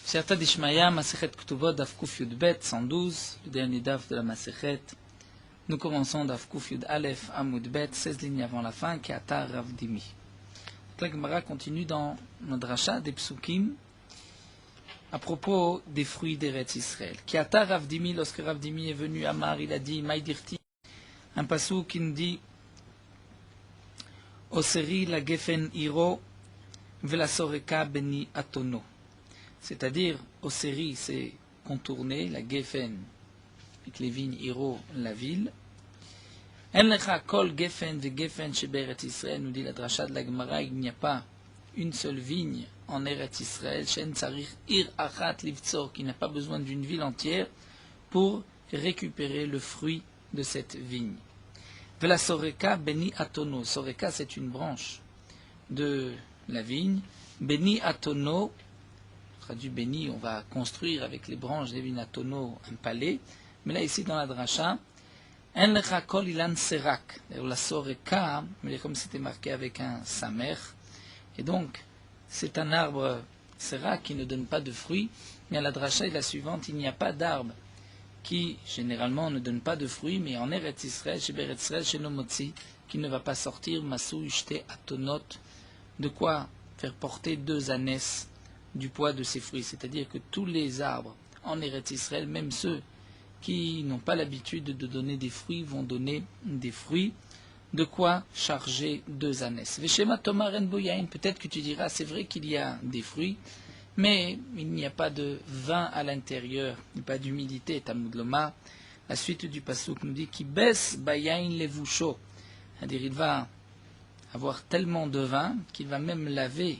Siyata d'Ishmaïa, Masechet Ktuvot, Daf Kuf Yud Bet, 112, le dernier daf de la Masechet. Nous commençons Daf Kuf Yud Aleph, Amud Bet, 16 lignes avant la fin, Kiata Rav Dimi. La Gemara continue dans notre rachat des psukim à propos des fruits d'Eretz Israël. Kiata Rav Dimi, lorsque Rav Dimi est venu à Amar, il a dit, Maïdirti, un pasuk qui nous dit, Oseri la Gefen Iro, Vela Soreka Beni Atono. C'est-à-dire, Oseri, c'est contourner, la Gefen, avec les vignes Iro, la ville. En lecha kol Gefen ve Gefen sheberet Israël, nous dit la dracha de la Gemara, il n'y a pas une seule vigne en Eretz Israël, shen tsarich ir achat livtzor, qui n'a pas besoin d'une ville entière pour récupérer le fruit de cette vigne. Vela soreka beni atono. Soreka, c'est une branche de la vigne. Beni atono, traduit béni, on va construire avec les branches des vignes atono un palais. Mais là, ici, dans la dracha, en lecha kol ilan serak. La soreka, mais comme c'était marqué avec un samer, et donc, c'est un arbre serak qui ne donne pas de fruits. Mais à la dracha et la suivante, il n'y a pas d'arbre qui, généralement, ne donne pas de fruits, mais en Eretz Israël, chez Beret Israël, chez Nomotzi, qui ne va pas sortir, Masou Ishte Atonot, de quoi faire porter 2 ânesses du poids de ses fruits. C'est-à-dire que tous les arbres en Eretz Israël, même ceux qui n'ont pas l'habitude de donner des fruits, vont donner des fruits. De quoi charger 2 ânesses. Veshema Tomar en Boyain, peut-être que tu diras, c'est vrai qu'il y a des fruits, mais il n'y a pas de vin à l'intérieur, il n'y a pas d'humidité. Talmud Loma, la suite du pasuk nous dit qu'il baisse bayain levusho, c'est-à-dire il va avoir tellement de vin qu'il va même laver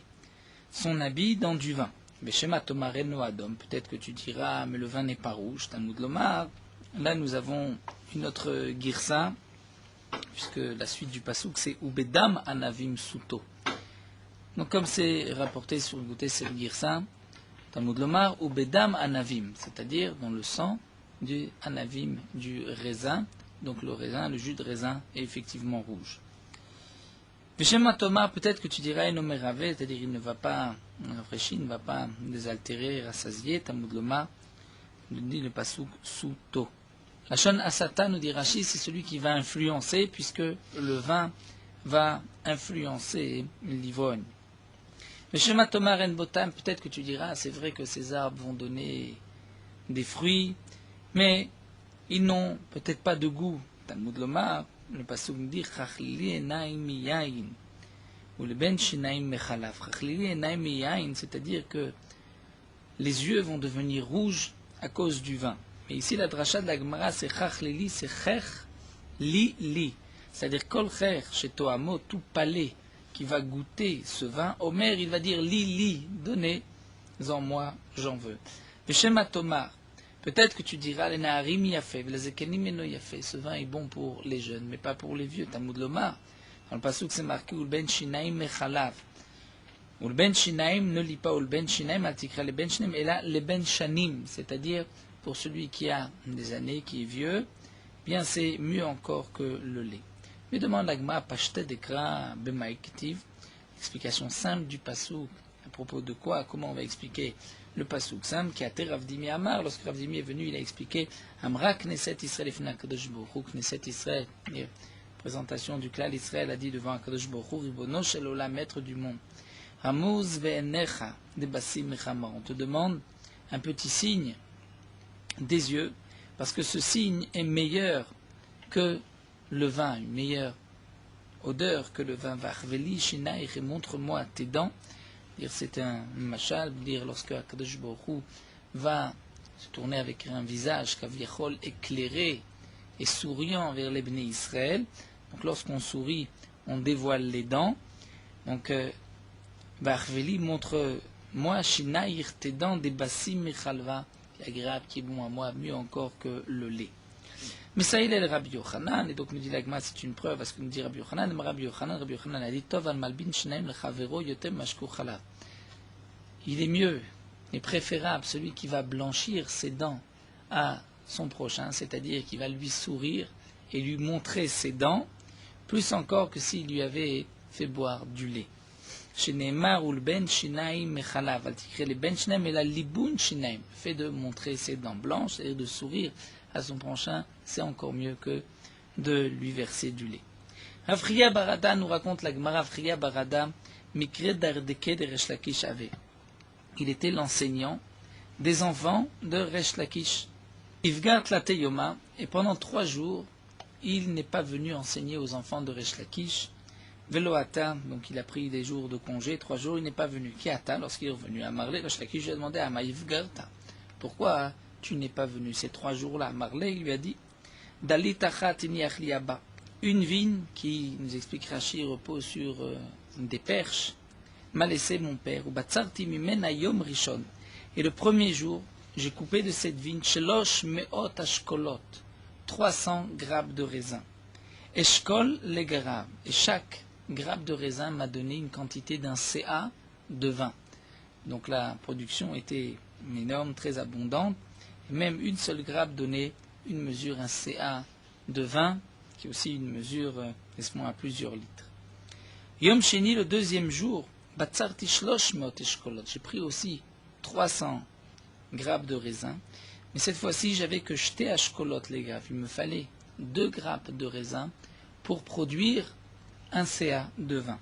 son habit dans du vin. Veshema Tomareno Adom, peut-être que tu diras, mais le vin n'est pas rouge. Talmud Loma, là nous avons une autre girsa, puisque la suite du pasuk c'est Ubedam Anavim Suto. Donc comme c'est rapporté sur le goûter c'est Girsa, Talmud Lomar, Ubedam Anavim, c'est-à-dire dans le sang du Anavim, du raisin. Donc le raisin, le jus de raisin est effectivement rouge. Veshema Tomar, peut-être que tu diras Enomerave, c'est-à-dire il ne va pas rafraîchir, il ne va pas désaltérer, rassasier. Talmud Lomar nous dit le pasuk Suto. La Shon Asata, nous dit Rashi, c'est celui qui va influencer, puisque le vin va influencer l'ivrogne. Mais Shema Tomar en Botam, peut-être que tu diras, c'est vrai que ces arbres vont donner des fruits, mais ils n'ont peut-être pas de goût. Talmud Lomar, le pasuk nous dit Chachlili enaim miyain, ou le ben shinaim mechalaf. Chachlili enaim miyain, c'est-à-dire que les yeux vont devenir rouges à cause du vin. Mais ici, la dracha de la Gemara, c'est Chachlili, c'est Chech li. C'est-à-dire, Kol Chech, chez Toamo, tout palais qui va goûter ce vin, Omer, il va dire li, donnez-en moi, j'en veux. Veshema Tomar, peut-être que tu diras, les Naharim yafé, les Zekenim eno yafé, ce vin est bon pour les jeunes, mais pas pour les vieux. Talmud Lomar, dans le pasuk c'est marqué, Ulben Shinaim mechalav. Ulben Shinaim ne lit pas Ulben Shinaim, altikra le Ben Shinaim, et là, le Ben Shanim, c'est-à-dire, pour celui qui a des années, qui est vieux, bien c'est mieux encore que le lait. Mais demande l'agma pashte dekra bemaïktiv, explication simple du pasuk, à propos de quoi, comment on va expliquer le pasuk simple, qui a été Rav Dimi Amar, lorsque Rav Dimi est venu, il a expliqué Amra Knesset Israël efna Kadosh Baruch Hu, Knesset Israël, présentation du Klal Israël a dit devant Kadosh Baruch Hu, Ribono shel olam, maître du monde, Ramuz ve'enecha debasim mechama, on te demande un petit signe des yeux, parce que ce signe est meilleur que le vin, une meilleure odeur que le vin. Vachveli shinaich, et montre-moi tes dents. Dire c'est un machal, dire lorsque Akadosh Baruch Hu va se tourner avec un visage kaviachol éclairé et souriant vers les Bnei Israël. Donc lorsqu'on sourit, on dévoile les dents. Donc Vachveli, montre-moi shinaich, tes dents des bassim mechalva, qui est agréable, qui est bon à moi, mieux encore que le lait. Mais ça, il est le Rabbi Yochanan, et donc nous dit l'agma, c'est une preuve, parce que nous dit Rabbi Yochanan, Rabbi Yochanan a dit, Tov al malbin shnaim lechavero yotem mashku chalav. Il est mieux et préférable celui qui va blanchir ses dents à son prochain, c'est-à-dire qui va lui sourire et lui montrer ses dents, plus encore que s'il lui avait fait boire du lait. Sheneemar ou le ben shinaim mechalav. Les ben shinaim et la liboun shinaim. Le fait de montrer ses dents blanches, c'est-à-dire de sourire à son prochain, c'est encore mieux que de lui verser du lait. Afriya Barada nous raconte la Gemara Afriya Barada, Mikre Dardeke de Resh Lakish avait. Il était l'enseignant des enfants de Resh Lakish. Ivgar Tlateyoma, et pendant 3 jours, il n'est pas venu enseigner aux enfants de Resh Lakish. Veloata, donc il a pris des jours de congé, 3 jours, il n'est pas venu. Kiata, lorsqu'il est revenu à Marley, Resh Lakish lui a demandé à Maïvgarta, pourquoi tu n'es pas venu ces 3 jours-là? Marley, il lui a dit, Dalitachat Iniachliaba. Une vigne qui, nous explique Rashi, repose sur des perches, m'a laissé mon père. Ou batzarti mimena yom rishon. Et le premier jour, j'ai coupé de cette vigne shelosh meot ashkolot, 300 grappes de raisin. Eshkol le graves. Et chaque grappe de raisin m'a donné une quantité d'un CA de vin. Donc la production était énorme, très abondante. Et même une seule grappe donnait une mesure, un CA de vin, qui est aussi une mesure, laisse-moi, à plusieurs litres. Yom Sheni, le deuxième jour, Batzarti shlosh meot eshkolot. J'ai pris aussi 300 grappes de raisin, mais cette fois-ci, j'avais que jeter ashkolot les grappes. Il me fallait 2 grappes de raisin pour produire un CA de vin.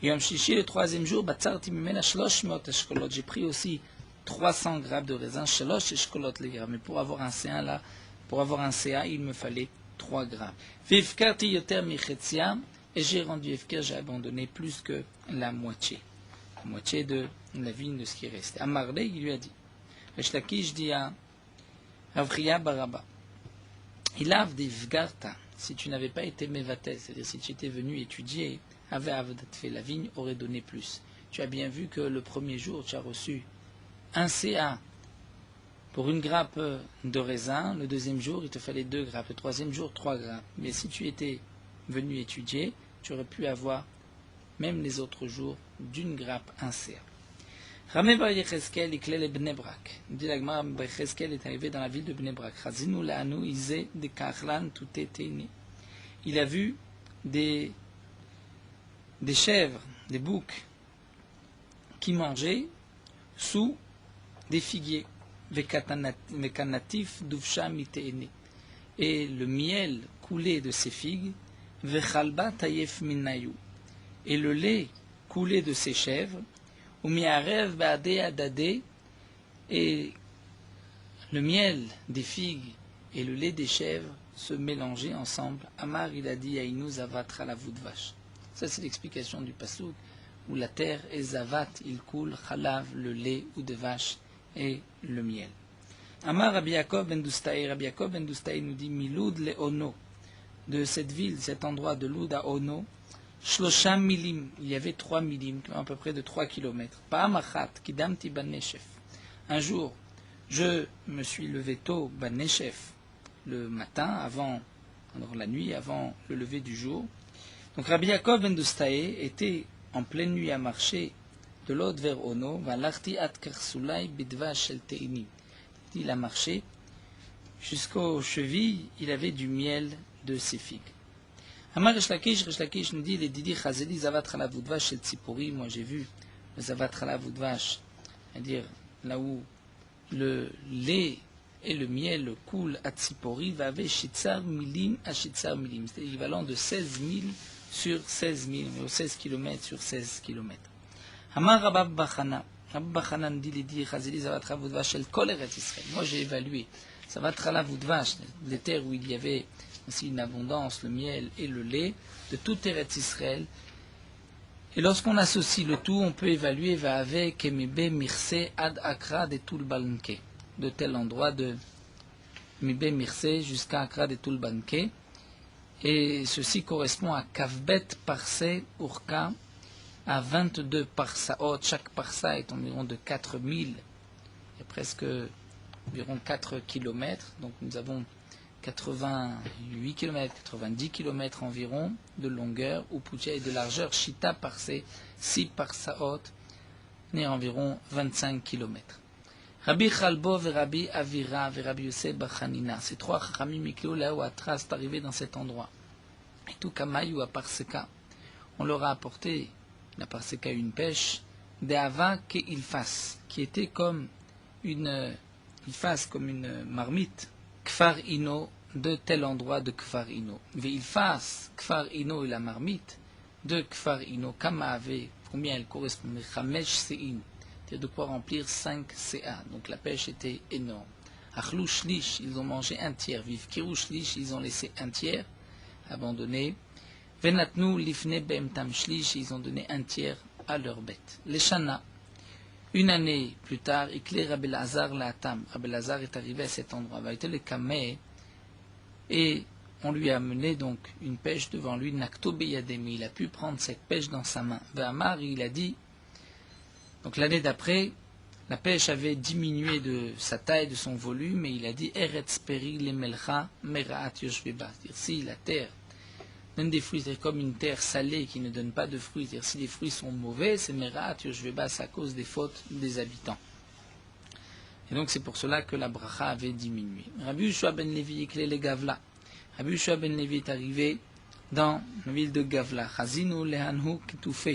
Yom Shishi, le troisième jour, Batzarti mimena shlosh meot eshkolot. J'ai pris aussi 300 grappes de raisin, shlosh eshkolot les grappes. Mais pour avoir un CA là, pour avoir un CA, il me fallait 3 grappes. Vifkarti yoter michetzia, et j'ai rendu Efker, j'ai abandonné plus que la moitié de la vigne de ce qui restait. Amarle, il lui a dit, Resh Lakish dit à Avriya Baraba, Ilav divgarta, si tu n'avais pas été mevatel, c'est-à-dire si tu étais venu étudier, avait avdatfe, la vigne aurait donné plus. Tu as bien vu que le premier jour, tu as reçu un CA pour une grappe de raisin, le deuxième jour, il te fallait 2 grappes, le troisième jour, 3 grappes. Mais si tu étais venu étudier, tu aurais pu avoir, même les autres jours, d'une grappe un CA. Ramé Bar Yecheskel, Iklel et Bnebrak. Dit la Gemara, Bar Yecheskel est arrivé dans la ville de Bnebrak. Chazinu la'anu izé de Kachlan tout était né. Il a vu des chèvres, des boucs, qui mangeaient sous des figuiers. Vekanatif duvsha miteene. Et le miel coulé de ces figues, vechalba tayef minayu. Et le lait coulé de ces chèvres, umiarev baade adade. Et le miel des figues et le lait des chèvres se mélangeaient ensemble. Amar, il a dit, Aïnou zavat chalavut vache. Ça, c'est l'explication du pasouk, où la terre est zavat, il coule, chalav, le lait ou de vache, et le miel. Amar Rabbi Yaakov ben Doustaï nous dit Miloud le Ono, de cette ville, cet endroit de Loud à Ono, Shlosham milim, il y avait 3 milim, à peu près de 3 kilomètres. Pa'amachat, kidamti ban neshef. Un jour, je me suis levé tôt, ban neshef, le matin, avant, alors la nuit, avant le lever du jour. Donc Rabbi Yaakov ben Doustaï était en pleine nuit à marcher de l'autre vers Ono, il a marché jusqu'aux chevilles, il avait du miel de ses figues. Amar Resh Lakish nous dit, les didi chazeli zavat chalav udvash shel tzipori. Moi j'ai vu le zavat chalav udvash, c'est-à-dire là où le lait et le miel coulent à Tzipori, va avec shitzar milim à shitzar milim, c'est l'équivalent de 16 000 sur 16 000, mais aux 16 km sur 16 km. Amar Rabab Bachana nous dit, les didi chazeli zavat chalav udvash shel kol eretz Israël. Moi j'ai évalué zavat chalav udvash, les terres où il y avait aussi une abondance, le miel et le lait, de tout Eretz Israël. Et lorsqu'on associe le tout, on peut évaluer Vaave Kemibe Mirse Ad Akra de Tulbanke, de tel endroit de Mibe Mirse jusqu'à Akra de Tulbanke. Et ceci correspond à Kavbet Parse Urka, à 22 parsaot. Chaque parsa est environ de 4000, et presque environ 4 km. Donc nous avons 88 km, 90 km environ de longueur, ou Poutia et de largeur, Shita parsé, 6 parsaot, n'est environ 25 km. Rabbi Chalbo et Rabbi Avira et Rabbi Yosef Bachanina, ces 3 Chachamim Miklo, là où Atras est arrivé dans cet endroit. Et tout Kamaï ou à Parseka, on leur a apporté il n'a passé qu'à une pêche, d'Ava qu'il fasse, qui était comme une marmite, Kfar Ino, de tel endroit de Kfar Ino. Mais il fasse Kfar Ino et la marmite de Kfar Ino, Kamave, combien elle correspondait, Chamesh Sein, c'est de quoi remplir 5 CA. Donc la pêche était énorme. Achlou Shlish, ils ont mangé un tiers. Viv Kirou Shlish, ils ont laissé un tiers, abandonné. Venatnu Lifne Bem Tam Shlish, ils ont donné un tiers à leur bête. Les Shana, une année plus tard, Ikle Rabbi Lazar la Tam. Rabbi Lazar est arrivé à cet endroit. Va être le Kameh, et on lui a amené donc une pêche devant lui, Nakto Beyademi. Il a pu prendre cette pêche dans sa main. Ve'amar, il a dit, donc l'année d'après, la pêche avait diminué de sa taille, de son volume, et il a dit Eretz peri le melcha meraat yoshveba. C'est-à-dire si la terre donne des fruits, c'est comme une terre salée qui ne donne pas de fruits. C'est-à-dire si les fruits sont mauvais, c'est meraat yoshveba, c'est à cause des fautes des habitants. Et donc c'est pour cela que la bracha avait diminué. Rabbi Yoshua ben Levi éclaire les Gavla. Rabbi Yoshua ben Levi est arrivé dans la ville de Gavla. Chazinu lehanhu ketoufe.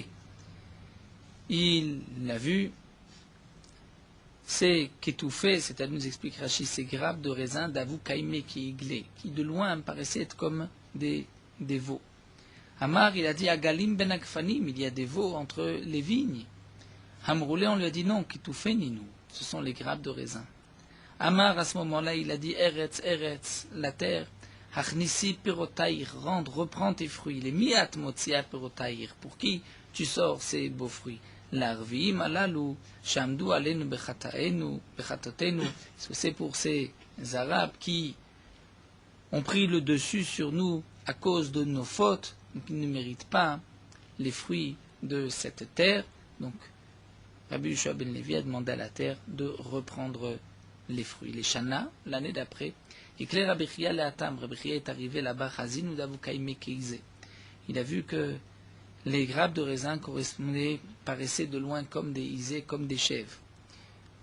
Il l'a vu, c'est kétouffé, c'est-à-dire nous explique Rashi, ces grappes de raisin d'Avou Kaimé qui est iglé, qui de loin paraissaient être comme des veaux. Amar, il a dit Agalim ben Akfanim, il y a des veaux entre les vignes. Hamroulé, on lui a dit non, kétouffé ni nous, ce sont les grappes de raisin. Amar, à ce moment-là, il a dit Eretz, Eretz, la terre, Hachnisi perotaïr, reprends tes fruits, les miat motsia perotaïr, pour qui tu sors ces beaux fruits. L'arvim alalou, shamdu alenu bechataenu, bechatatenu, c'est pour ces Arabes qui ont pris le dessus sur nous à cause de nos fautes, donc ils ne méritent pas les fruits de cette terre. Donc, Rabbi Yoshua ben Levi a demandé à la terre de reprendre les fruits. Les Shana, l'année d'après, et que Rabbi Chia le'atam, Rabbi Chia est arrivé là-bas, Chazin ou d'Avoukaïme Keize. Il a vu que les grappes de raisin paraissaient de loin comme des isées, comme des chèvres.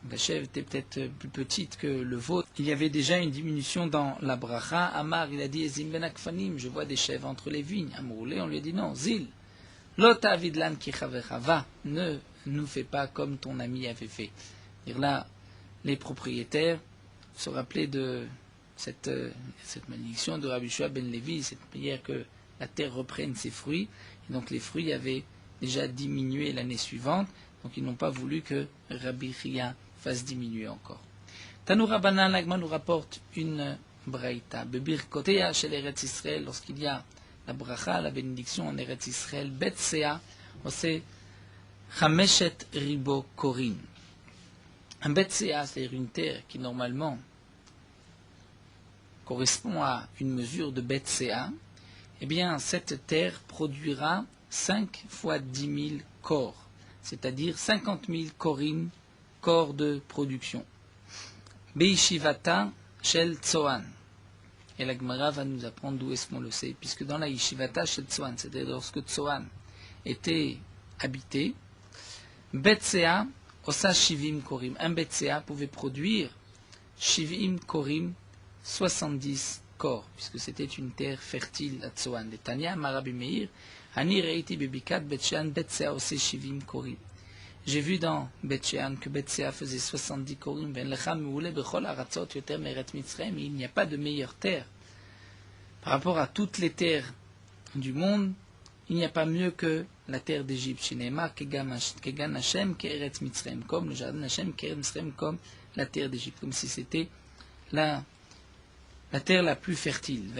La chèvre était peut-être plus petite que le vôtre. Il y avait déjà une diminution dans la bracha. Amar, il a dit, Ezim ben Akfanim, je vois des chèvres entre les vignes. Amourlé, on lui a dit non, Zil, Lota Vidlan Kichavecha, va, ne nous fais pas comme ton ami avait fait. Et là, les propriétaires se rappelaient de cette malédiction de Rabbi Yoshua ben Levi, cette prière que la terre reprenne ses fruits. Et donc les fruits avaient déjà diminué l'année suivante, donc ils n'ont pas voulu que Rabbi Chia fasse diminuer encore. Tanu Rabbanan, l'Agma nous rapporte une braïta. Bebir Kotea chez l'Eretz Israël, lorsqu'il y a la bracha, la bénédiction en Eretz Israël, Betsea, c'est Chameshet Ribo Korin. Un Betsea, c'est-à-dire une terre qui normalement correspond à une mesure de Betsea. Eh bien, cette terre produira 5 fois 10 000 corps, c'est-à-dire 50 000 korim, corps de production. Beishivata shel Tsoan. Et la Gemara va nous apprendre d'où est-ce qu'on le sait, puisque dans la Yishivata shel Tsoan, c'est-à-dire lorsque Tsoan était habité, Betsea osa shivim korim. Un Betsea pouvait produire shivim korim, 70 corps, puisque c'était une terre fertile à Tsoan. De Tanya, Marabi Meir, Ani reiti bebikat Betshean Betsea ose shivim korim. J'ai vu dans Betshean que Betsea faisait 70 korim. Ben lecha meule bechol aratzot yoter meret Mitzrayim. Il n'y a pas de meilleure terre. Par rapport à toutes les terres du monde, il n'y a pas mieux que la terre d'Égypte. Shinema kegan Hashem ke'eretz Mitzrayim, comme le jardin Hashem ke'eretz Mitzrayim, comme la terre d'Égypte, comme si c'était la terre la plus fertile.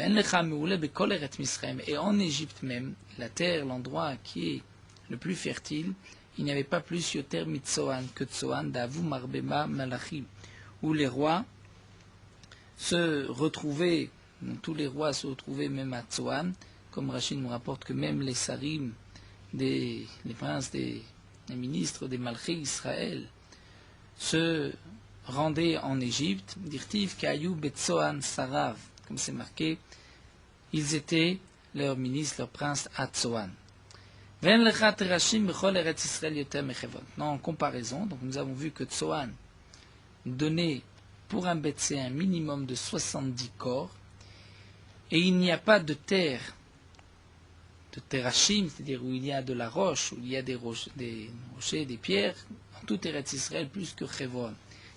Et en Égypte même, la terre, l'endroit qui est le plus fertile, il n'y avait pas plus yoter mitzoan que Tsoan d'Avu Marbema Malachim, où les rois se retrouvaient, tous les rois se retrouvaient même à Tsoan, comme Rachid nous rapporte que même les sarim, les princes, les ministres des Malchés Israël, se rendaient en Égypte, dirtiv Kayu Betsoan Sarav, comme c'est marqué, ils étaient leurs ministres, leurs princes à Tsoan. En comparaison, donc nous avons vu que Tsoan donnait pour un Betsé un minimum de 70 corps, et il n'y a pas de terre terachim, c'est-à-dire où il y a de la roche, où il y a des rochers, des pierres, en tout Eretz Israël plus que Chevron.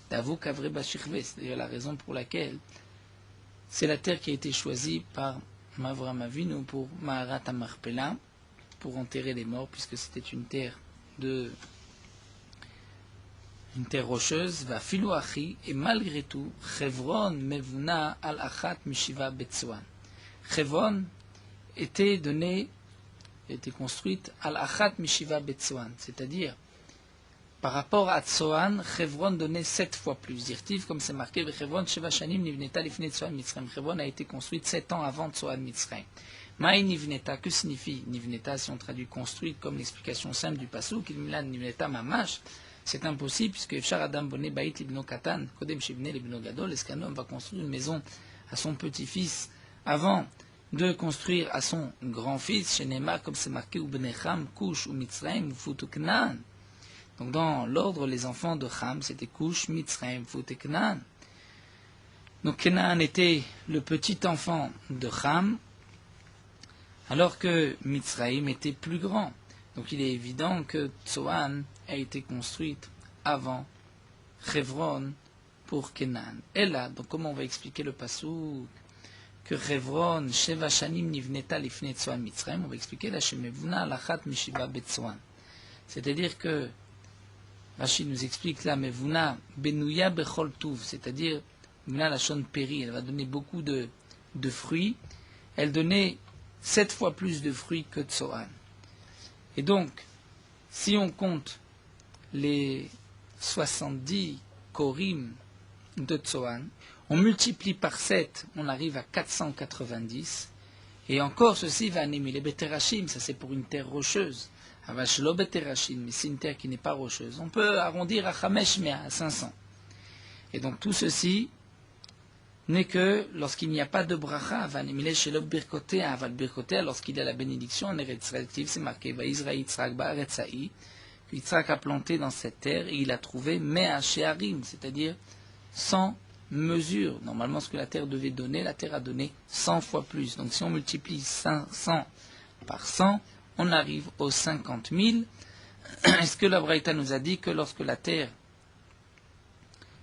D'avou Kavre Bashirve, c'est-à-dire la raison pour laquelle c'est la terre qui a été choisie par Avram Avinu pour Maharat Amarpela, pour enterrer les morts, puisque c'était une terre rocheuse, va filouachi, et malgré tout, Chevron mevuna al achat mishiva betsoan. Chevron était construite al achat mishiva betsoan, c'est-à-dire par rapport à Tsoan, Chevron donnait 7 fois plus. Dirtiv, comme c'est marqué, Chevron sheva shanim nivneta lifnei Tsoan Mitzrayim. Chevron a été construite 7 ans avant Tsoan Mitzrayim. Maï nivneta, que signifie nivneta si on traduit construite comme l'explication simple du pasuk, Milan nivneta mamash? C'est impossible puisque Efshar Adam Boné Baït Libno Katan, Kodem Shivne Libno Gadol, est-ce qu'un homme va construire une maison à son petit-fils avant de construire à son grand-fils, chez Neymar, comme c'est marqué, ou Benecham, Kush, ou Mitzrayim, ou Fut, ou Knan. Donc dans l'ordre, les enfants de Ham, c'était Kush, Mitzrayim, Fut et Knan. Donc Kenan était le petit enfant de Ham, alors que Mitzrayim était plus grand. Donc il est évident que Tsoan a été construite avant Chevron pour Kenan. Et là, donc comment on va expliquer le pasuk que Chevron, Sheva Shanim Nivneta Lifnei Tsoan Mitzrayim, on va expliquer la Shemevuna Lachat Mishiva Betsoan. C'est-à-dire que Rashi nous explique là, Mevuna Benouya Bechol Tuv, c'est-à-dire Mevuna Lachon Peri, elle va donner beaucoup de fruits. Elle donnait 7 fois plus de fruits que Tsoan. Et donc, si on compte les 70 Korim de Tsoan, on multiplie par 7, on arrive à 490. Et encore, ceci va animer les Beterachim, ça c'est pour une terre rocheuse. Avashlo Beterachim, mais c'est une terre qui n'est pas rocheuse. On peut arrondir à Chamesh, mais à 500. Et donc tout ceci n'est que lorsqu'il n'y a pas de bracha, Vanimile Shelo Birkotea, Aval Birkotea, lorsqu'il y a la bénédiction, en Eretz Israël, c'est marqué, Vaïsraï Yitzhak Ba'aretzaï, que Yitzhak a planté dans cette terre, et il a trouvé Mea Shearim, c'est-à-dire 100 mesures. Normalement, ce que la terre devait donner, la terre a donné 100 fois plus. Donc si on multiplie 500 par 100, on arrive aux 50 000. Est-ce que la Braïta nous a dit que lorsque la terre,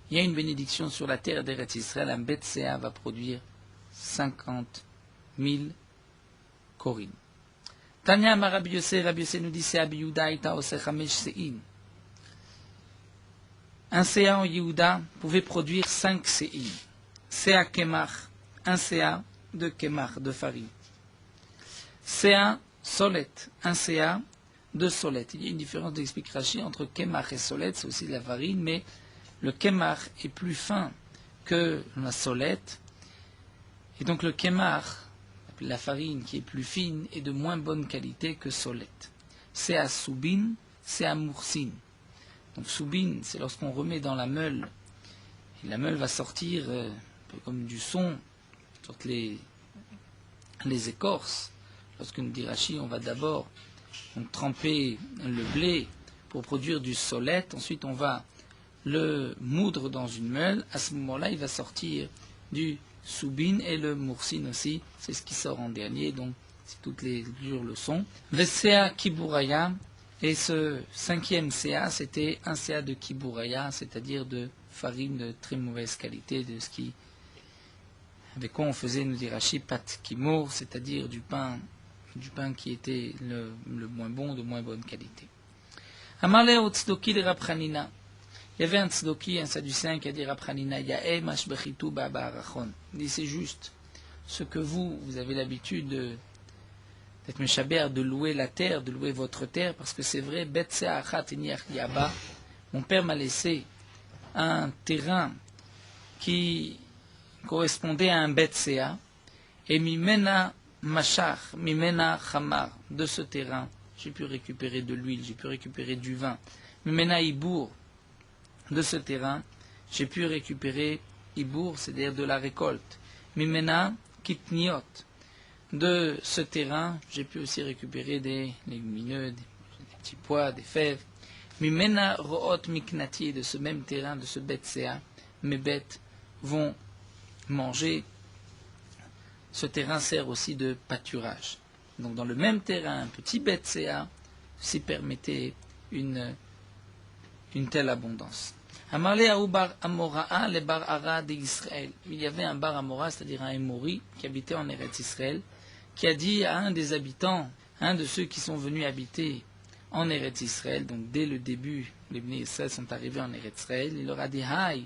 il y a une bénédiction sur la terre d'Eretz Israël, un Betsea va produire 50 000 Korim. Tanya Rabbi Yosef nous dit c'est Abi Yehuda ita ose chamesh sein. Un CA en Yehuda pouvait produire 5 sein. CA Kemach, un CA de Kemach, de farine. CA Solet, un CA de Solet. Il y a une différence d'explique Rashi entre Kemach et Solet, c'est aussi de la farine, mais le Kemach est plus fin que la Solet. Et donc le Kemach, la farine qui est plus fine, est de moins bonne qualité que Solet. CA Soubin, CA Moursin. Donc Soubin, c'est lorsqu'on remet dans la meule, et la meule va sortir un peu comme du son, sortent les écorces. Lorsque nous dit Rashi, on va d'abord tremper le blé pour produire du solet, ensuite on va le moudre dans une meule, à ce moment-là il va sortir du soubin et le moursin aussi, c'est ce qui sort en dernier, donc c'est toutes les jours le son. Le CA Kibouraya, et ce 5e CA, c'était un CA de Kibouraya, c'est-à-dire de farine de très mauvaise qualité, de ce qui, avec quoi on faisait, nous dit Rashi, pat kimour, c'est-à-dire du pain qui était le moins bon, de moins bonne qualité. Amalé au tzdoki de Rab Hanina. Il y avait un tzdoki, un sadducéen qui a dit Rab Hanina, Ya'e mashbechitu ba'arachon. Il dit c'est juste ce que vous avez l'habitude d'être méchaber, de louer la terre, de louer votre terre, parce que c'est vrai, Bet Se'achat Eniach Yaba, mon père m'a laissé un terrain qui correspondait à un Bet Sea, et Mimena Machar, Mimena Chamar, de ce terrain, j'ai pu récupérer de l'huile, j'ai pu récupérer du vin. Mimena Ibour, de ce terrain, j'ai pu récupérer Ibour, c'est-à-dire de la récolte. Mimena Kitniot, de ce terrain, j'ai pu aussi récupérer des légumineux, des petits pois, des fèves. Mimena Root Miknati, de ce même terrain, de ce Betsea, mes bêtes vont manger. Ce terrain sert aussi de pâturage. Donc dans le même terrain, un petit Bethséa, s'y permettait une telle abondance. Amarle Aou bar Amoraa le bar Ara d'Israël. Il y avait un bar Amora, c'est-à-dire un Émori, qui habitait en Eretz Israël, qui a dit à un des habitants, un de ceux qui sont venus habiter en Eretz Israël, donc dès le début, les Bnei Israël sont arrivés en Eretz Israël, il leur a dit Haï,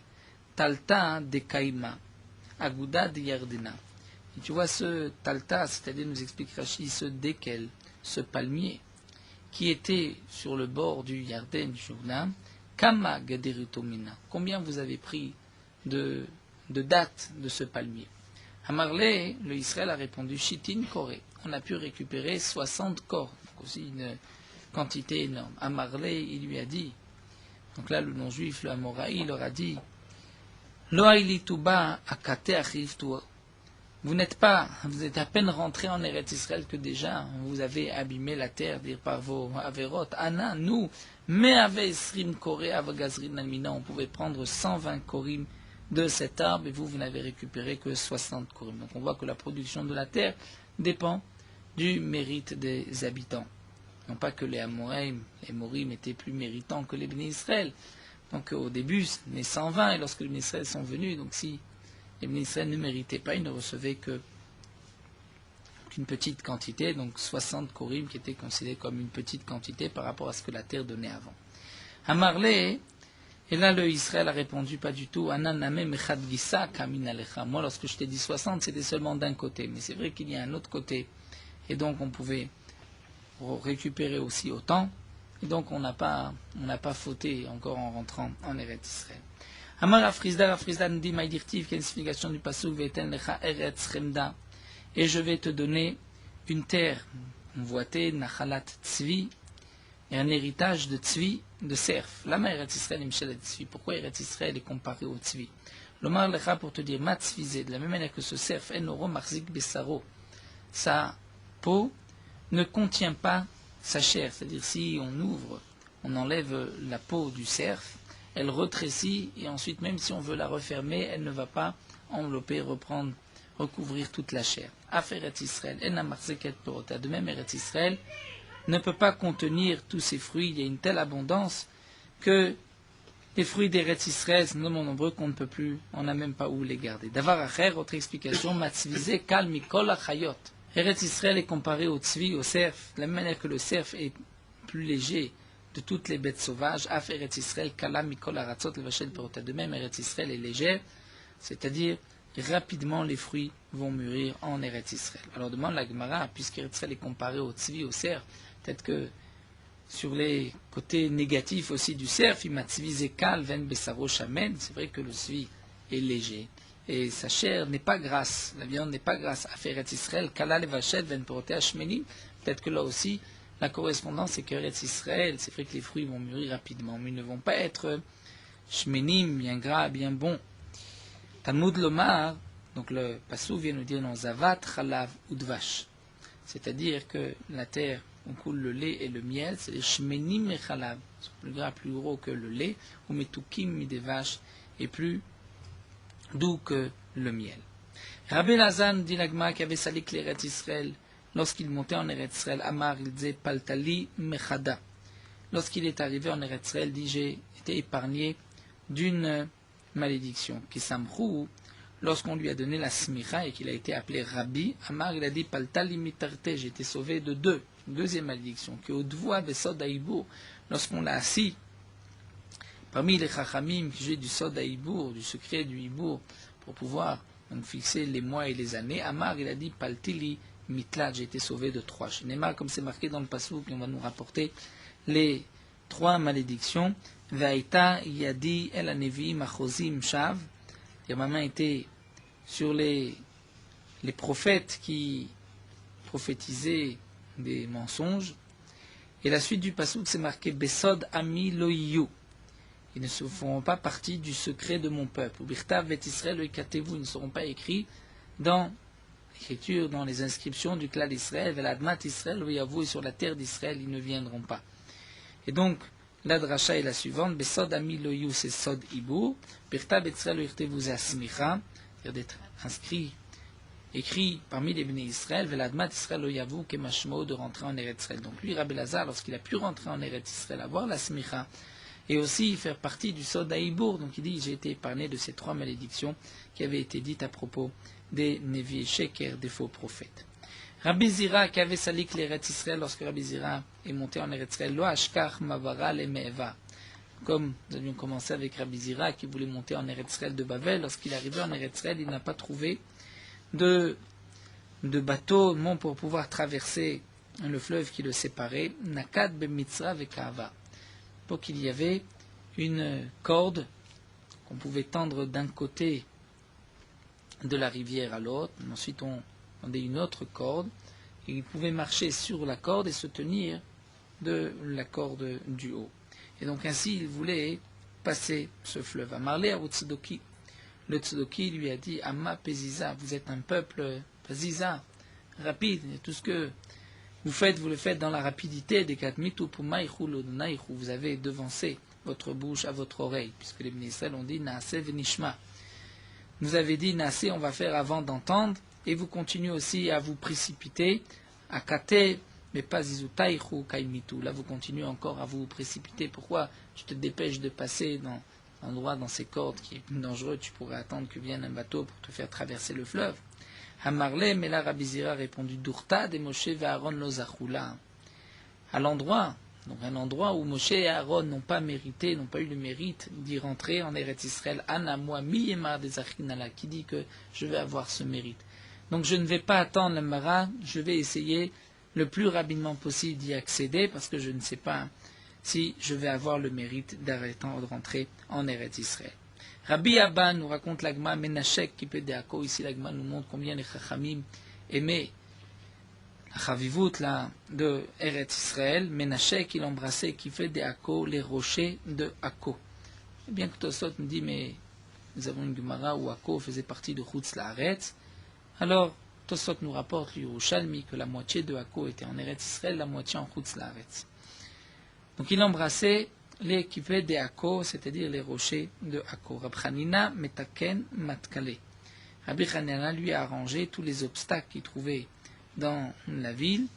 Talta de Kaima, Aguda de Yardena. Et tu vois ce Talta, c'est-à-dire, nous explique Rashi, ce Dekel, ce palmier, qui était sur le bord du Yarden, du Jourdain, Kama Gaderitomina. Combien vous avez pris de dates de ce palmier? Amarle, le Israël a répondu Shitin Koré. On a pu récupérer 60 corps, donc aussi une quantité énorme. Amarle, il lui a dit, donc là le non-juif, le Amoraï, il leur a dit Lo Ailituba Akate Achivtua. Vous êtes à peine rentré en Eretz Israël que déjà vous avez abîmé la terre, dire par vos averot. Anna, nous, mais avec Srim Koré, Avagazrin Almina, on pouvait prendre 120 korim de cet arbre et vous n'avez récupéré que 60 korim. Donc on voit que la production de la terre dépend du mérite des habitants. Non pas que les Amoraïm, les Morim étaient plus méritants que les Bnei Israël. Donc au début, les 120, et lorsque les Bnei Israël sont venus, donc si les Bnei Israël ne méritaient pas, ils ne recevaient qu'une petite quantité, donc 60 korim qui étaient considérés comme une petite quantité par rapport à ce que la terre donnait avant. Amarle, et là le Israël a répondu pas du tout, Ananame mechad gisa kamin alecha. Moi lorsque je t'ai dit 60, c'était seulement d'un côté, mais c'est vrai qu'il y a un autre côté, et donc on pouvait récupérer aussi autant, et donc on n'a pas fauté encore en rentrant en Eretz Israël. Amar Afrizda nous dit Maïdirtiv, quelle explication du pasuk Veten lecha Eretz Chemda, et je vais te donner une terre convoitée, Nachalat Tzvi, et un héritage de Tzvi, de cerf. Lama Eretz Israël et Michel Tzvi. Pourquoi Eretz Israël est comparé au Tzvi? L'Omar lecha pour te dire Mat Tzvizé, de la même manière que ce cerf, Enoro Marzik Bessaro, sa peau ne contient pas sa chair, c'est-à-dire si on enlève la peau du cerf, elle retrécit et ensuite même si on veut la refermer, elle ne va pas envelopper, recouvrir toute la chair. Affaire Eretz Israël, de même Eretz Israël ne peut pas contenir tous ces fruits, il y a une telle abondance que les fruits d'Eretz Israël sont tellement nombreux qu'on ne peut plus, on n'a même pas où les garder. D'avoir acher, autre explication, matzvizé kal mikol achayot. Eretz Israël est comparé au tzvi, au cerf, de la même manière que le cerf est plus léger de toutes les bêtes sauvages. Af Eretz Israël kala mikol aratzot levachel perota. De même, Eretz Israël est légère, c'est-à-dire rapidement les fruits vont mûrir en Eretz Israël. Alors demande la Gemara, puisque Eretz Israël est comparé au tzvi, au cerf, peut-être que sur les côtés négatifs aussi du cerf, il m'a tzvi kal ven besaro shamen. C'est vrai que le tzvi est léger. Et sa chair n'est pas grasse, la viande n'est pas grasse. Affaire Israël, Kala levachet ven porotea shmenim. Peut-être que là aussi, la correspondance est que Eretz Israël, c'est vrai que les fruits vont mûrir rapidement, mais ils ne vont pas être shmenim, bien gras, bien bons. Talmud Lomar, donc le Passou vient nous dire non, Zavat, Chalav, Udvash. C'est-à-dire que la terre, on coule le lait et le miel, c'est les shmenim et chalav, sont plus gras, plus gros que le lait, ou metukim midevash, et plus doux que le miel. Rabbi Lazan dit l'agma qui avait sali l'Eretz Israël, lorsqu'il montait en Eretz Israël, Amar, il disait Paltali Mechada. Lorsqu'il est arrivé en Eretz Israël, dit j'ai été épargné d'une malédiction. Qui samrou, lorsqu'on lui a donné la smicha et qu'il a été appelé Rabbi, Amar, il a dit Paltali Mitarte, j'ai été sauvé de une deuxième malédiction, que au dvoa besod haïbour, lorsqu'on l'a assis parmi les chachamim qui jouaient du sod haïbour, du secret du hibour, pour pouvoir donc fixer les mois et les années, Amar, il a dit Paltili Mitlat, j'ai été sauvé de 3. Chez Neymar, comme c'est marqué dans le Passouk, on va nous rapporter les 3 malédictions. Vaïta Yadi El Anevi Machozim Shav. Ma main était sur les prophètes qui prophétisaient des mensonges. Et la suite du Passouk, c'est marqué Besod Ami Loiyu. Ils ne feront pas partie du secret de mon peuple. Birtav Bet Israël Oikatevu, ils ne seront pas écrits dans l'écriture, dans les inscriptions du clan d'Israël, Veladmat Israël, Oyavu, et sur la terre d'Israël, ils ne viendront pas. Et donc, la dracha est la suivante, Besod Ami Loiyu, c'est Sod Ibour, Birtav Bet Israël Oikatevu, c'est Asmicha, c'est-à-dire d'être inscrit écrit parmi les Bnei Israël, Veladmat Israël lo yavu kemashmo, de rentrer en Eretz Israël. Donc lui, Rabbi Lazar, lorsqu'il a pu rentrer en Eretz Israël, avoir la smicha, et aussi faire partie du Sod Haïbour, donc il dit, j'ai été épargné de ces 3 malédictions qui avaient été dites à propos des Nevi Sheker, des faux prophètes. Rabbi Zira, qui avait sali l'Eretz Israël, lorsque Rabbi Zira est monté en Eretz Israël, lo ashkar mavara le me'eva. Comme nous avions commencé avec Rabbi Zira, qui voulait monter en Eretz Israël de Babel, lorsqu'il est arrivé en Eretz Israël, il n'a pas trouvé de bateau pour pouvoir traverser le fleuve qui le séparait, Nakad ben Mitzra vekava. Donc il y avait une corde qu'on pouvait tendre d'un côté de la rivière à l'autre, ensuite on tendait une autre corde, et il pouvait marcher sur la corde et se tenir de la corde du haut. Et donc ainsi il voulait passer ce fleuve. Amarle à Tzedoki. Le Tzedoki lui a dit, Amma Peziza, vous êtes un peuple Peziza, rapide, et tout ce que vous le faites dans la rapidité des Katmitu Pumaïchou Lodonaïchou, vous avez devancé votre bouche à votre oreille, puisque les ministres ont dit Naase Venishma. Vous avez dit Naase, on va faire avant d'entendre, et vous continuez aussi à vous précipiter, à Kate, mais pas Zizutaïchou Kaimitu. Là, vous continuez encore à vous précipiter. Pourquoi tu te dépêches de passer dans l'endroit, dans ces cordes qui est plus dangereux, tu pourrais attendre que vienne un bateau pour te faire traverser le fleuve. Hamarle, mais là Rabbi Zira a répondu Dourta de Moshe ve Aaron lo zachula. À l'endroit, donc un endroit où Moshe et Aaron n'ont pas mérité, n'ont pas eu le mérite d'y rentrer en Eretz Israël, Ana moi miyemar des Achinala, qui dit que je vais avoir ce mérite. Donc je ne vais pas attendre le Mara, je vais essayer le plus rapidement possible d'y accéder, parce que je ne sais pas si je vais avoir le mérite de rentrer en Eretz Israël. Rabbi Abba nous raconte l'Agma Menachek qui peut d'Ako. Ici, l'Agma nous montre combien les Chachamim aimaient la Chavivut de Eretz Israël. Menachek, il embrassait qui fait d'Ako les rochers de Ako. Et bien que Tosot nous dit, mais nous avons une Gemara où Ako faisait partie de Chutz Laaretz. Alors, Tosot nous rapporte l'Yerushalmi que la moitié de Ako était en Eretz Israël, la moitié en Chutz Laaretz. Donc il embrassait les kiveh de Ako, c'est-à-dire les rochers de Ako. Rabbi Hanina metaken matkale. Rabbi Hanina lui a arrangé tous les obstacles qu'il trouvait dans la ville,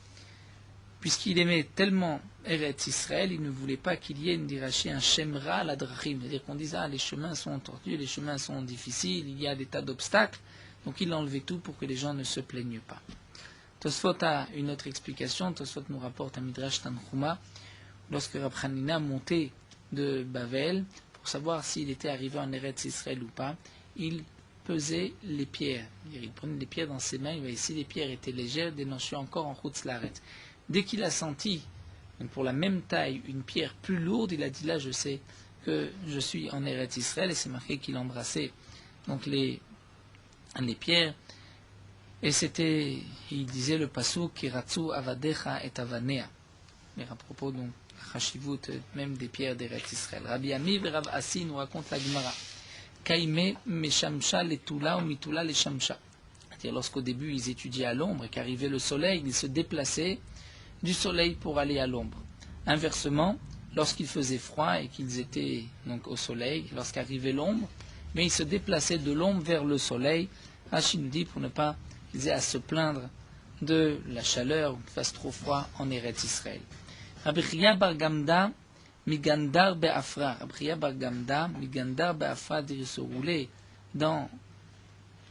puisqu'il aimait tellement Eretz Israël, il ne voulait pas qu'il y ait une diraché, un shemra la drachim, c'est-à-dire qu'on dise les chemins sont tortueux, les chemins sont difficiles, il y a des tas d'obstacles, donc il enlevait tout pour que les gens ne se plaignent pas. Tosfot a une autre explication. Tosfot nous rapporte un midrash Tanchuma. Lorsque Rabbi Hanina montait de Bavel, pour savoir s'il était arrivé en Eretz Israël ou pas, il pesait les pierres. Il prenait les pierres dans ses mains, il voyait si les pierres étaient légères, dénonçait encore en Chutz Laaretz. Dès qu'il a senti, donc pour la même taille, une pierre plus lourde, il a dit là je sais que je suis en Eretz Israël, et c'est marqué qu'il embrassait donc les pierres. Et c'était, il disait le pasuk Kiratsu avadecha et avanea. Mais à propos donc Chashivut, même des pierres d'Eretz Israël. Rabbi Ami et Rav Assi nous racontent la Gemara. Kaime meshamsha letula ou mitula le shamsha. C'est-à-dire lorsqu'au début ils étudiaient à l'ombre et qu'arrivait le soleil, ils se déplaçaient du soleil pour aller à l'ombre. Inversement, lorsqu'il faisait froid et qu'ils étaient donc au soleil, lorsqu'arrivait l'ombre, mais ils se déplaçaient de l'ombre vers le soleil. Rashi nous dit pour ne pas qu'ils aient à se plaindre de la chaleur ou qu'il fasse trop froid en Eretz Israël. Rabbi Chia bar Gamda, Migandar be'afra. Rabbi Chia bar Gamda, Migandar be'afra, dire se rouler dans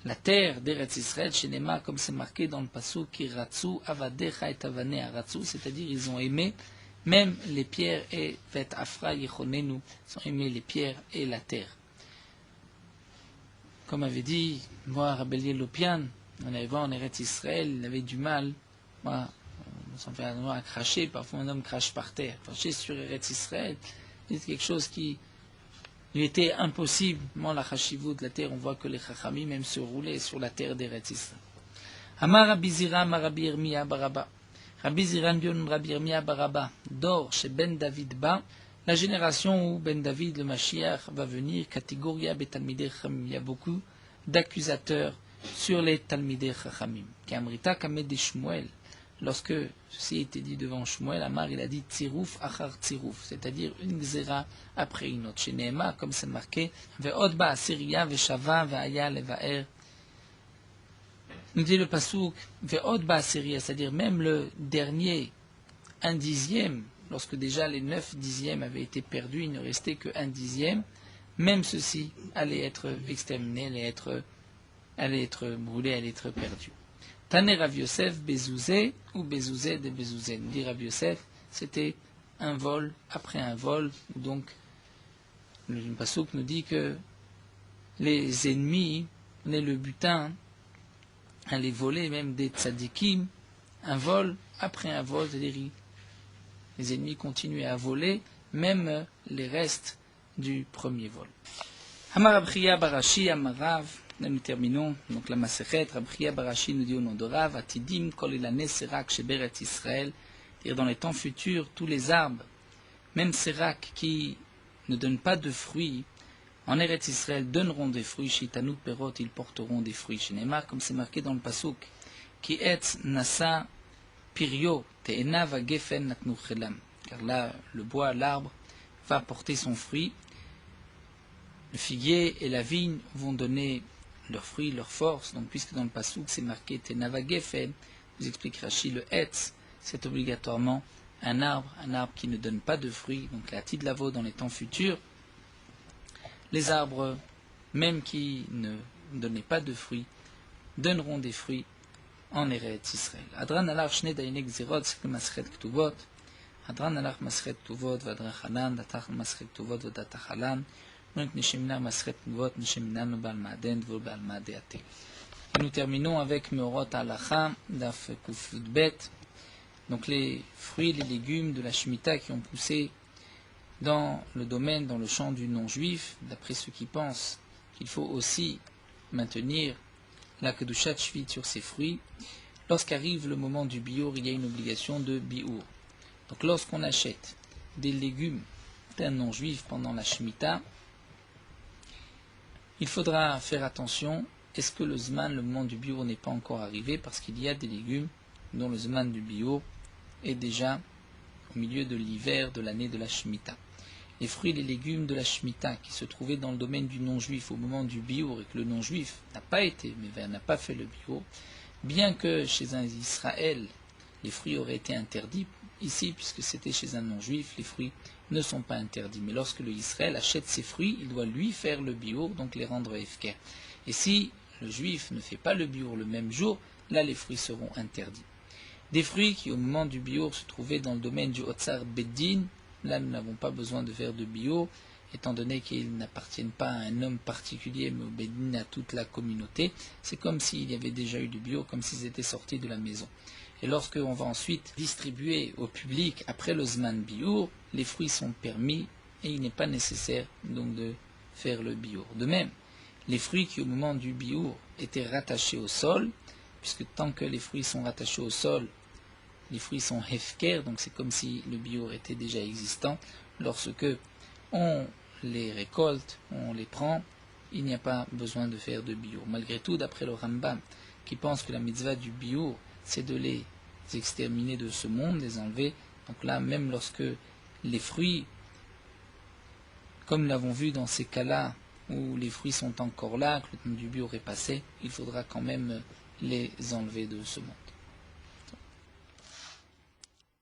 la terre d'Eretz Israël, chez Nema, comme c'est marqué dans le pasuk, qui ratsu avadecha et avanea. Ratsu, c'est-à-dire ils ont aimé même les pierres et vet afra yechonenu, ils ont aimé les pierres et la terre. Comme avait dit, moi, Rabbi Lopian, en arrivant en Eretz Israël, il avait du mal, moi, on s'en fait un à cracher, parfois un homme crache par terre. Cracher sur Eretz Israël, c'est quelque chose qui lui était impossible. Moi, la chashivut de la terre, on voit que les chachamim même se roulaient sur la terre d'Eretz Israël. Amar Rabbi Zira, Amar Rabbi Yirmiya Baraba. Rabbi Zira, Rabbi Yirmiya Baraba, dort chez Ben David Ba, la génération où Ben David, le Mashiach, va venir, catégoria betalmidei chachamim. Il y a beaucoup d'accusateurs sur les talmidei chachamim. Kamrita kamed de Shmuel. Lorsque ceci était dit devant Shmuel, Amar, il a dit Tziruf achar tziruf, c'est-à-dire une xéra après une autre. Chez Nehema, comme c'est marqué, Ve'od ba Assyria, Ve'shava, Ve'aya, Levaer. Nous dit le pasouk, ve'od ba'asiriya, c'est-à-dire même le dernier, 1/10, lorsque déjà les 9/10 avaient été perdus, il ne restait que 1/10, même ceci allait être exterminé, allait être brûlé, allait être perdu. Tane Rav Yosef, Bezouzé ou Bezouzé de Bezouzé. Nous dit Rav Yosef, c'était un vol après un vol, donc le pasouk nous dit que les ennemis, le butin, allaient voler même des tzadikim, un vol après un vol, c'est-à-dire les ennemis continuaient à voler, même les restes du premier vol. Amar Abchia Barashi Amarav, nous terminons donc la Masechet. Abchia Barashi nous dit au nom de Rav, Atidim kol ilané serak sheberet Israël, c'est-à-dire dans les temps futurs, tous les arbres, même serak qui ne donnent pas de fruits, en Eretz Israël donneront des fruits, Shitanu Perot, ils porteront des fruits. Chez Neymar, comme c'est marqué dans le Pasuk, Ki etz nasa pirio, te'ena va gefen natnu chelam. Car là, le bois, l'arbre, va porter son fruit. Le figuier et la vigne vont donner leurs fruits, leur force. Donc, puisque dans le Pasuk, c'est marqué te'ena va gefen, vous explique Rashi, le etz, c'est obligatoirement un arbre qui ne donne pas de fruits. Donc, la tidlavo dans les temps futurs, les arbres, même qui ne donnaient pas de fruits, donneront des fruits en Eretz Israël. Adran alach shne dainek zerot, c'est le Masechet Ktuvot. Adran alach Masechet Ktuvot, vadrachalan, datach Masechet Ktuvot, vadatachalan, donc neshemina Masechet Ktuvot, neshemina no bal maden, vo bal madeate. Et nous terminons avec Meorot Halacha, daf Kufudbet, donc les fruits et les légumes de la Shemitah qui ont poussé dans le domaine, dans le champ du non-juif, d'après ceux qui pensent qu'il faut aussi maintenir la Kedushat Shvit sur ses fruits, lorsqu'arrive le moment du biour, il y a une obligation de biour. Donc lorsqu'on achète des légumes d'un non-juif pendant la Shemitah, il faudra faire attention, est-ce que le Zman, le moment du biour n'est pas encore arrivé, parce qu'il y a des légumes dont le Zman du biour est déjà au milieu de l'hiver de l'année de la Shemitah. Les fruits et les légumes de la Shemitah qui se trouvaient dans le domaine du non-juif au moment du biour et que le non-juif n'a pas fait le biour, bien que chez un Israël les fruits auraient été interdits, ici puisque c'était chez un non-juif, les fruits ne sont pas interdits. Mais lorsque le Israël achète ses fruits, il doit lui faire le biour, donc les rendre efker. Et si le juif ne fait pas le biour le même jour, là les fruits seront interdits. Des fruits qui au moment du biour se trouvaient dans le domaine du Otsar Beddin, là, nous n'avons pas besoin de faire de bio, étant donné qu'ils n'appartiennent pas à un homme particulier, mais au Bédine, à toute la communauté. C'est comme s'il y avait déjà eu du bio, comme s'ils étaient sortis de la maison. Et lorsque on va ensuite distribuer au public, après le Zman Biour, les fruits sont permis et il n'est pas nécessaire donc de faire le Biour. De même, les fruits qui au moment du Biour étaient rattachés au sol, puisque tant que les fruits sont rattachés au sol, les fruits sont hefker, donc c'est comme si le biour était déjà existant. Lorsque on les récolte, on les prend, il n'y a pas besoin de faire de biour. Malgré tout, d'après le Rambam, qui pense que la mitzvah du biour, c'est de les exterminer de ce monde, les enlever. Donc là, même lorsque les fruits, comme nous l'avons vu dans ces cas-là, où les fruits sont encore là, que le temps du biour est passé, il faudra quand même les enlever de ce monde.